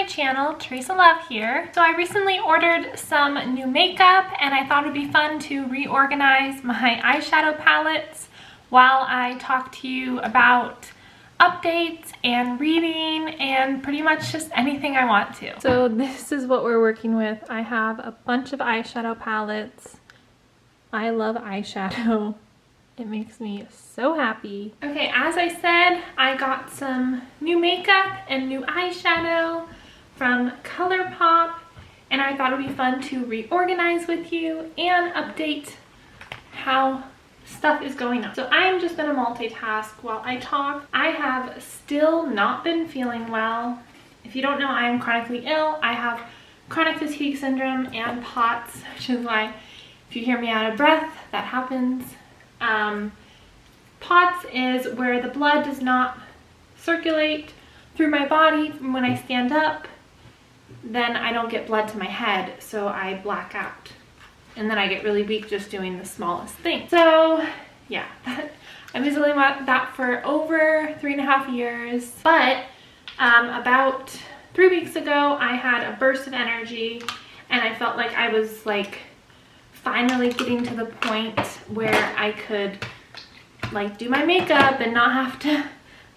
channel. Teresa Love here. So I recently ordered some new makeup and I thought it would be fun to reorganize my eyeshadow palettes while I talk to you about updates and reading and pretty much just anything I want to. So this is what we're working with. I have a bunch of eyeshadow palettes. I love eyeshadow. It makes me so happy. Okay, as I said, I got some new makeup and new eyeshadow from Colourpop, and I thought it would be fun to reorganize with you and update how stuff is going on. So I'm just gonna multitask while I talk. I have still not been feeling well. If you don't know, I am chronically ill. I have chronic fatigue syndrome and POTS, which is why if you hear me out of breath, that happens. POTS is where the blood does not circulate through my body when I stand up. Then I don't get blood to my head, so I black out. And then I get really weak just doing the smallest thing. So yeah, I've been dealing with that for over 3.5 years. But about 3 weeks ago, I had a burst of energy and I felt like I was like finally getting to the point where I could like do my makeup and not have to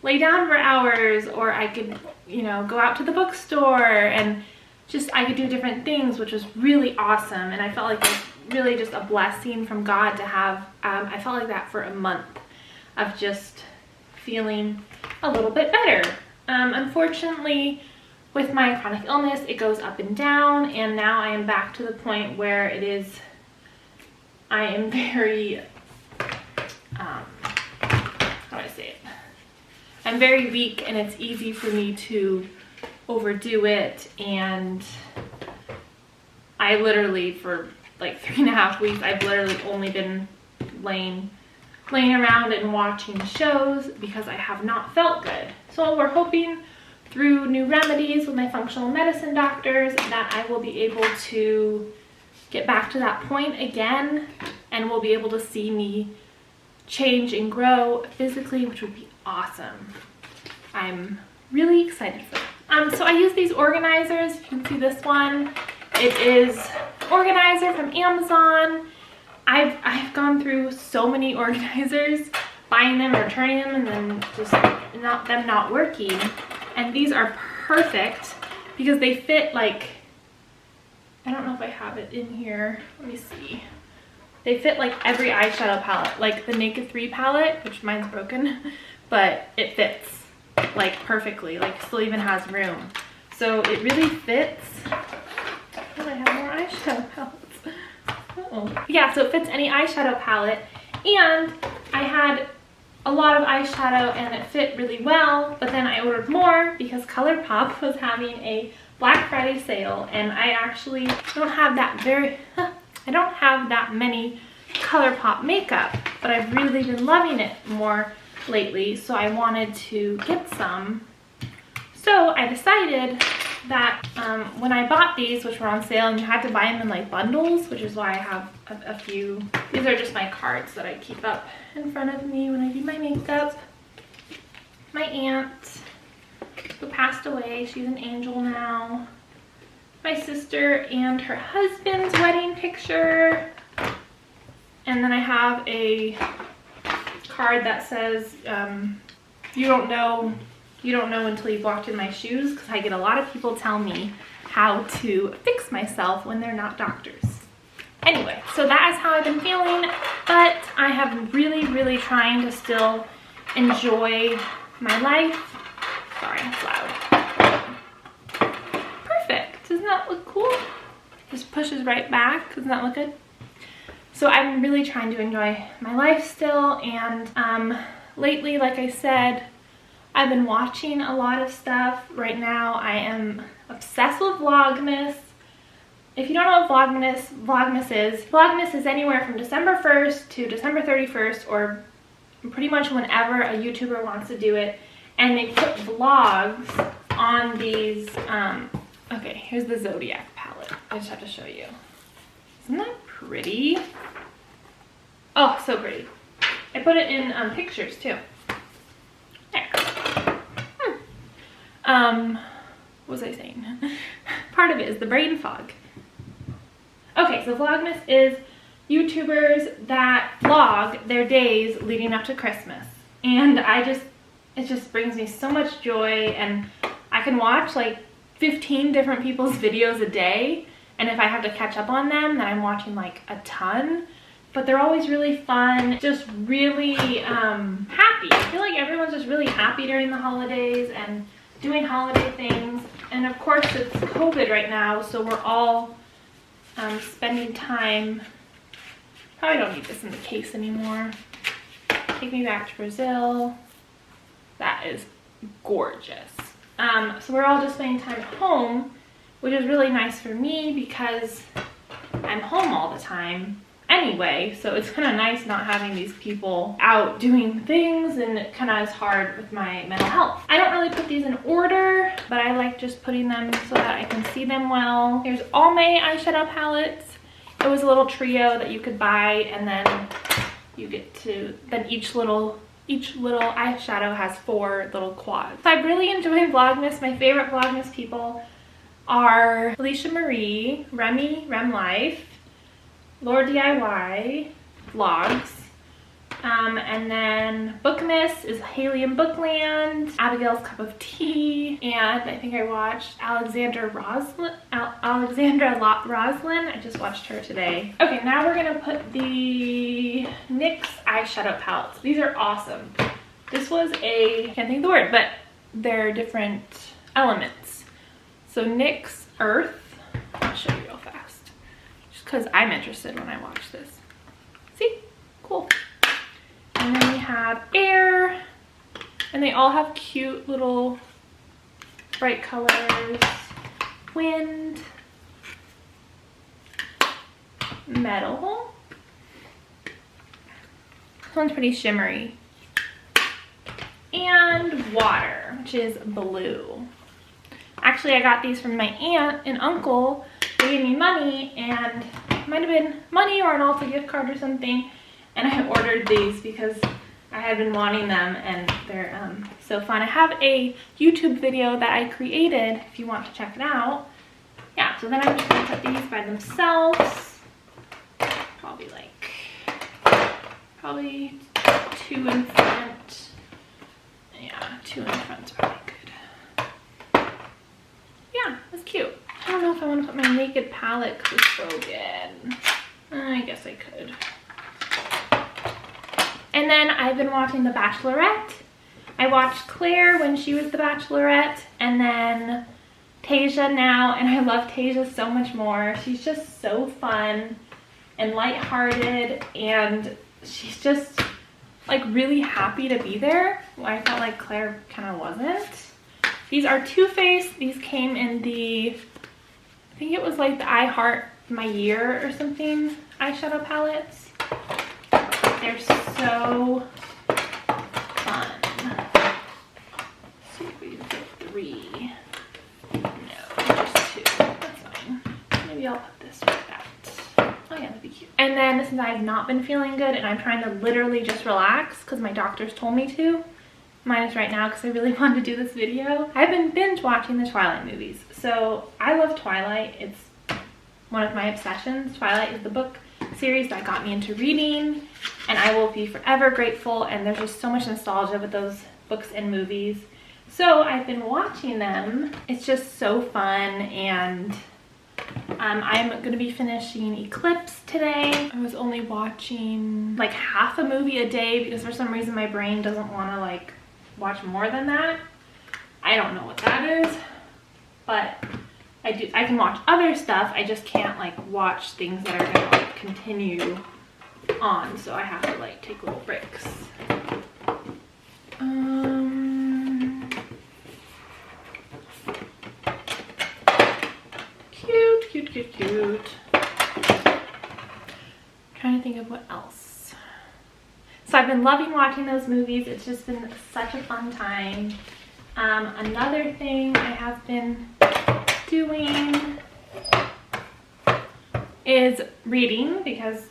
lay down for hours, or I could, you know, go out to the bookstore and just I could do different things, which was really awesome. And I felt like it was really just a blessing from God to have. I felt like that for a month of just feeling a little bit better. Unfortunately, with my chronic illness, it goes up and down, and now I am back to the point where it is I am very, how do I say it? I'm very weak and it's easy for me to overdo it, and I literally, for like 3.5 weeks, I've literally only been laying around and watching shows because I have not felt good. So we're hoping through new remedies with my functional medicine doctors that I will be able to get back to that point again, and we'll be able to see me change and grow physically, which would be awesome. I'm really excited for that. So I use these organizers. You can see this one. It is organizer from Amazon. I've gone through so many organizers, buying them, returning them, and then just not working. And these are perfect because they fit like, I don't know if I have it in here. Let me see. They fit like every eyeshadow palette, like the Naked 3 palette, which mine's broken, but it fits like perfectly, like still even has room. So it really fits. Oh, I have more eyeshadow palettes. Uh-oh. Yeah, so it fits any eyeshadow palette, and I had a lot of eyeshadow and it fit really well, but then I ordered more because Colourpop was having a Black Friday sale, and I actually don't have that I don't have that many Colourpop makeup, but I've really been loving it more lately, so I wanted to get some. So I decided that when I bought these, which were on sale, and you had to buy them in like bundles, which is why I have a few. These are just my cards that I keep up in front of me when I do my makeup. My aunt, who passed away, she's an angel now. My sister and her husband's wedding picture. And then I have a card that says, you don't know until you've walked in my shoes, because I get a lot of people tell me how to fix myself when they're not doctors. Anyway, so that is how I've been feeling, but I have really trying to still enjoy my life. Sorry, it's loud. Perfect. Doesn't that look cool? Just pushes right back. Doesn't that look good? So I'm really trying to enjoy my life still, and lately, like I said, I've been watching a lot of stuff. Right now, I am obsessed with Vlogmas. If you don't know what Vlogmas is anywhere from December 1st to December 31st, or pretty much whenever a YouTuber wants to do it. And they put vlogs on these, okay, here's the Zodiac palette. I just have to show you. Isn't that pretty? Oh, so pretty. I put it in pictures too. There. What was I saying? Part of it is the brain fog. Okay, so Vlogmas is YouTubers that vlog their days leading up to Christmas. And it just brings me so much joy, and I can watch like 15 different people's videos a day, and if I have to catch up on them, then I'm watching like a ton. But they're always really fun, just really happy. I feel like everyone's just really happy during the holidays and doing holiday things. And of course it's COVID right now, so we're all spending time. Probably don't need this in the case anymore. Take Me Back to Brazil. That is gorgeous. So we're all just spending time at home, which is really nice for me because I'm home all the time anyway, so it's kind of nice not having these people out doing things, and it kind of is hard with my mental health. I don't really put these in order, but I like just putting them so that I can see them well. Here's Olay eyeshadow palettes. It was a little trio that you could buy, and then you get to, then each little eyeshadow has 4 little quads. So I've really enjoyed Vlogmas. My favorite Vlogmas people are Alicia Marie, Rem Life, Lord DIY Vlogs, and then Bookmas is Haley in Bookland, Abigail's Cup of Tea, and I think I watched Alexandra Roslin. I just watched her today. Okay, now we're gonna put the NYX eyeshadow palettes. These are awesome. This was I can't think of the word, but they're different elements. So NYX Earth, I'll show you real fast, just because I'm interested when I watch this. See? Cool. And then we have Air, and they all have cute little bright colors. Wind, Metal. This one's pretty shimmery. And Water, which is blue. Actually, I got these from my aunt and uncle. They gave me money, and it might have been money or an Ulta gift card or something. And I ordered these because I had been wanting them, and they're so fun. I have a YouTube video that I created if you want to check it out. Yeah, so then I'm just going to put these by themselves. Probably 2 in front. Yeah, 2 in front's probably good. Yeah, that's cute. I don't know if I want to put my Naked palette because it's broken. I guess I could. And then I've been watching The Bachelorette. I watched Claire when she was The Bachelorette, and then Tasia now, and I love Tasia so much more. She's just so fun and lighthearted, and she's just like really happy to be there. Well, I felt like Claire kind of wasn't. These are Too Faced. These came in the, I think it was like the I Heart My Year or something eyeshadow palettes. They're so fun. Let's see if we can get 3. No, just 2. That's fine. Maybe I'll put this with that. Oh yeah, that'd be cute. And then since I've not been feeling good and I'm trying to literally just relax because my doctors told me to, minus right now because I really wanted to do this video, I've been binge watching the Twilight movies. So I love Twilight. It's one of my obsessions. Twilight is the book series that got me into reading, and I will be forever grateful, and there's just so much nostalgia with those books and movies. So I've been watching them. It's just so fun, and I'm going to be finishing Eclipse today. I was only watching like half a movie a day because for some reason my brain doesn't want to like watch more than that. I don't know what that is, but I can watch other stuff. I just can't like watch things that are going to like continue on, so I have to like take little breaks. Cute. Trying to think of what else. So I've been loving watching those movies. It's just been such a fun time. Another thing I have been doing is reading, because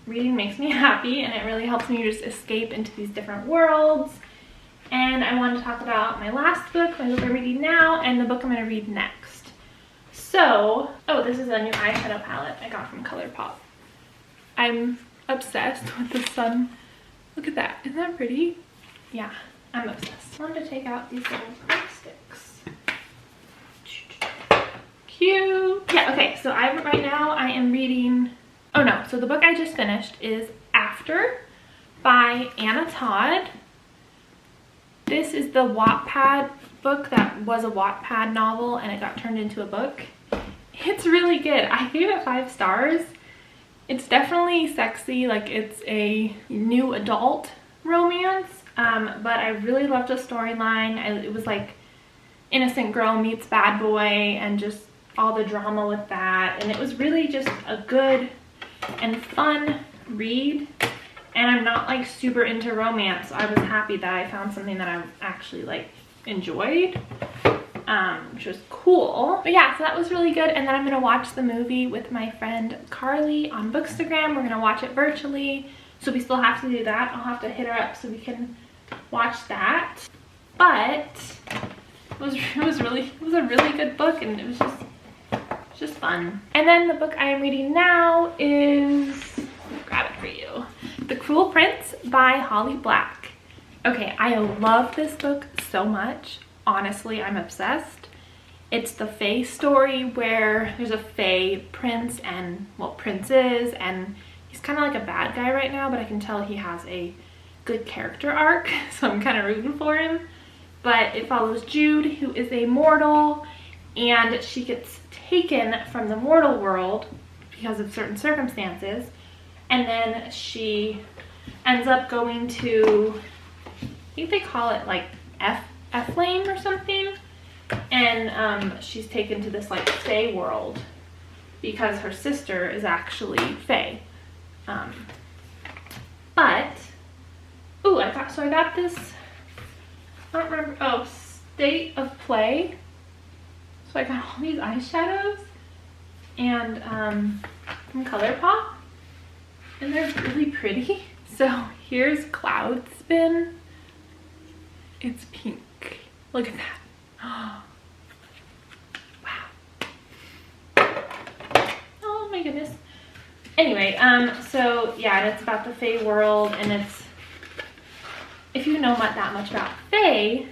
reading makes me happy and it really helps me just escape into these different worlds. And and I want to talk about my last book, my book I'm reading now, and the book I'm going to read next. So, oh, this is a new eyeshadow palette I got from Colourpop. I'm obsessed with the sun. Look at that. Isn't that pretty? Yeah, I'm obsessed. I wanted to take out these little plastics. Cute. Yeah, okay, so right now I am reading, oh no, so the book I just finished is After by Todd. This is the Wattpad book that was a Wattpad novel and it got turned into a book. It's really good. I gave it 5 stars. It's definitely sexy, like it's a new adult romance, but I really loved the storyline. It was like innocent girl meets bad boy and just all the drama with that, and it was really just a good and fun read. And I'm not like super into romance, so I was happy that I found something that I actually like enjoyed, which was cool. But yeah, so that was really good. And then I'm gonna watch the movie with my friend Carly on Bookstagram. We're gonna watch it virtually, so we still have to do that. I'll have to hit her up so we can watch that. But it was a really good book, and it was just fun. And then the book I am reading now is, I'll grab it for you, The Cruel Prince by Holly Black. Okay, I love this book so much. Honestly, I'm obsessed. It's the fae story where there's a fae prince and, well, princes, and he's kind of like a bad guy right now, but I can tell he has a good character arc, so I'm kind of rooting for him. But it follows Jude, who is a mortal, and she gets taken from the mortal world because of certain circumstances, and then she ends up going to, I think they call it like F-Lane or something, and she's taken to this like fae world because her sister is actually fae. But ooh, I got this, I don't remember, oh, State of Play. So I got all these eyeshadows and from Colourpop, and they're really pretty. So here's Cloud Spin. It's pink. Look at that. Wow. Oh my goodness. Anyway, so yeah, it's about the fae world, and it's, if you know that much about fae,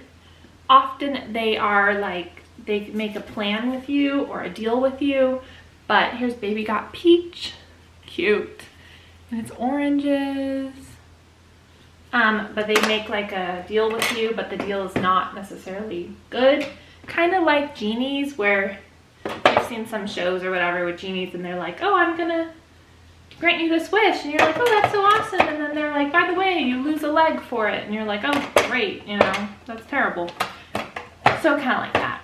often they are like, they make a plan with you or a deal with you. But here's Baby Got Peach. Cute. And it's oranges. But they make like a deal with you, but the deal is not necessarily good. Kind of like genies, where you've seen some shows or whatever with genies and they're like, oh, I'm gonna grant you this wish, and you're like, oh, that's so awesome, and then they're like, by the way, you lose a leg for it, and you're like, oh, great, you know, that's terrible. So kind of like that.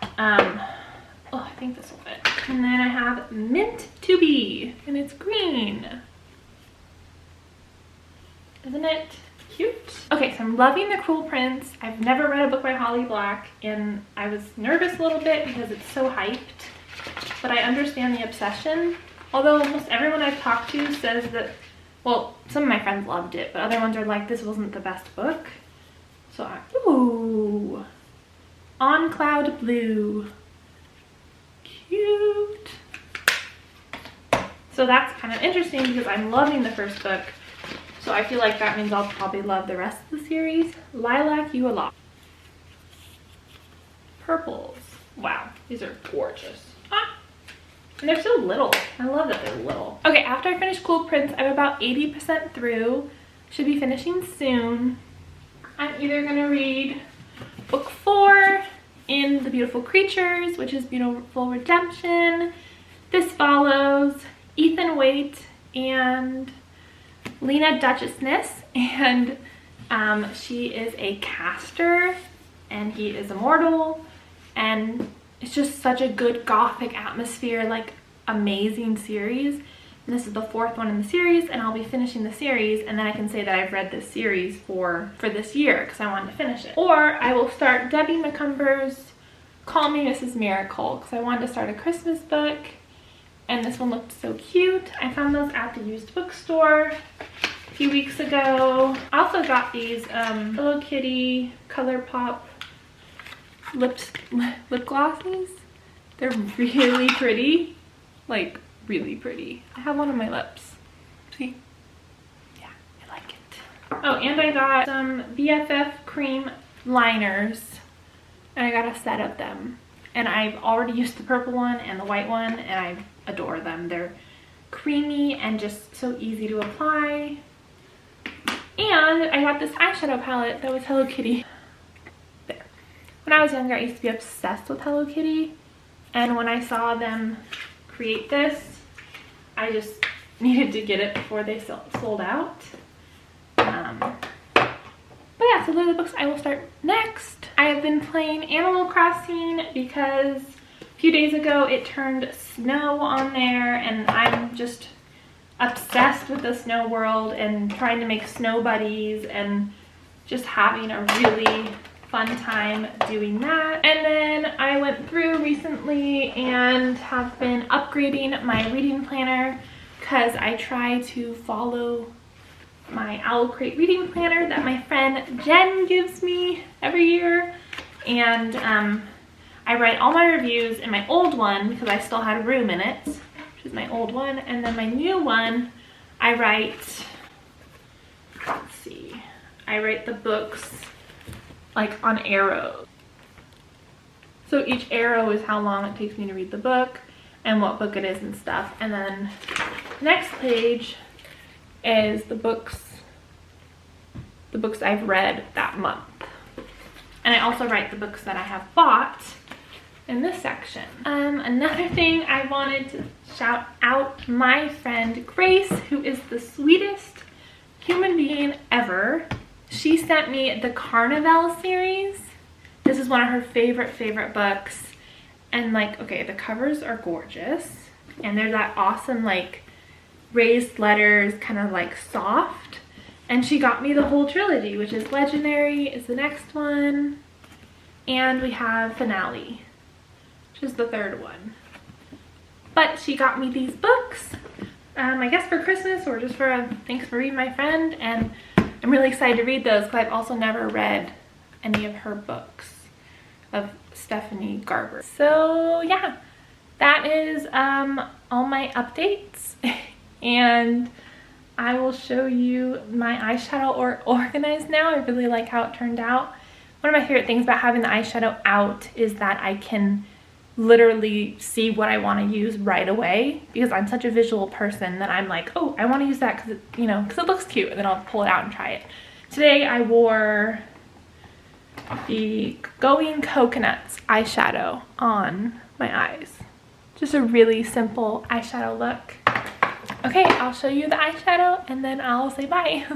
Oh, I think this will fit. And then I have Mint to Be, and it's green. Isn't it cute? Okay, so I'm loving The Cruel Prince. I've never read a book by Holly Black, and I was nervous a little bit because it's so hyped, but I understand the obsession. Although almost everyone I've talked to says that, well, some of my friends loved it, but other ones are like, this wasn't the best book. So ooh, On Cloud Blue. Cute. So that's kind of interesting because I'm loving the first book. So I feel like that means I'll probably love the rest of the series. Lilac You a Lot. Purples. Wow, these are gorgeous. Ah. And they're so little. I love that they're little. Okay, after I finish Cruel Prince, I'm about 80% through. Should be finishing soon. I'm either gonna read book 4 in The Beautiful Creatures, which is Beautiful Redemption. This follows Ethan Waite and Lena Duchessness, and she is a caster and he is immortal, and it's just such a good gothic atmosphere, like amazing series. And this is the 4th one in the series, and I'll be finishing the series, and then I can say that I've read this series for this year because I wanted to finish it. Or I will start Debbie McCumber's Call Me Mrs. Miracle because I wanted to start a Christmas book, and this one looked so cute. I found those at the used bookstore, a few weeks ago. I also got these Hello Kitty Colourpop lip glosses. They're really pretty, like really pretty. I have one on my lips. See? Yeah, I like it. Oh, and I got some BFF cream liners, and I got a set of them. And I've already used the purple one and the white one, and I adore them. They're creamy and just so easy to apply. And I got this eyeshadow palette that was Hello Kitty. There. When I was younger, I used to be obsessed with Hello Kitty, and when I saw them create this, I just needed to get it before they sold out. But yeah, so those are the books I will start next. I have been playing Animal Crossing because a few days ago it turned snow on there, and I'm just obsessed with the snow world and trying to make snow buddies and just having a really fun time doing that. And then I went through recently and have been upgrading my reading planner because I try to follow my Owl Crate reading planner that my friend Jen gives me every year. And I write all my reviews in my old one because I still had room in it, which is my old one. And then my new one, I write, let's see, I write the books like on arrows. So each arrow is how long it takes me to read the book and what book it is and stuff. And then next page is the books I've read that month. And I also write the books that I have bought in this section. Another thing, I wanted to shout out my friend Grace, who is the sweetest human being ever. She sent me the Carnival series. This is one of her favorite books. And like, okay, the covers are gorgeous. And they're that awesome like raised letters, kind of like soft. And she got me the whole trilogy, which is Legendary is the next one. And we have Finale, which is the third one. But she got me these books, I guess for Christmas or just for a thanks for reading my friend. And I'm really excited to read those because I've also never read any of her books of Stephanie Garber. So yeah, that is all my updates. And I will show you my eyeshadow organized now. I really like how it turned out. One of my favorite things about having the eyeshadow out is that I can literally see what I want to use right away, because I'm such a visual person that I'm like, oh, I want to use that because it, you know, because it looks cute, and then I'll pull it out and try it. Today I wore the Going Coconuts eyeshadow on my eyes. Just a really simple eyeshadow look. Okay, I'll show you the eyeshadow and then I'll say bye.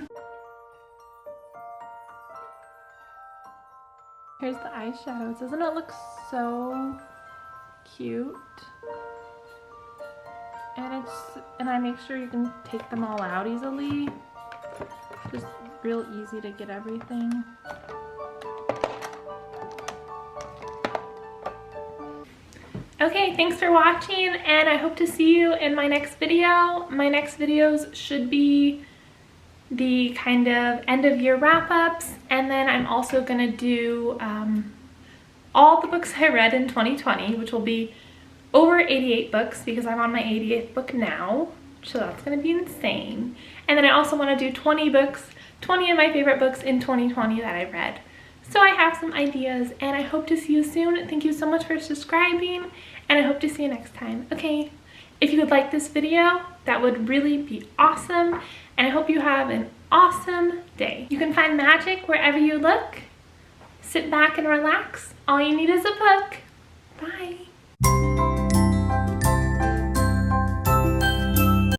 Here's the eyeshadow. Doesn't it look so cute? And I make sure you can take them all out easily. Just real easy to get everything. Okay, thanks for watching, and I hope to see you in my next video. My next videos should be the kind of end of year wrap-ups, and then I'm also gonna do all the books I read in 2020, which will be over 88 books because I'm on my 88th book now, so that's gonna be insane. And then I also wanna do 20 books, 20 of my favorite books in 2020 that I read. So I have some ideas, and I hope to see you soon. Thank you so much for subscribing, and I hope to see you next time. Okay, if you would like this video, that would really be awesome, and I hope you have an awesome day. You can find magic wherever you look. Sit back and relax. All you need is a book. Bye.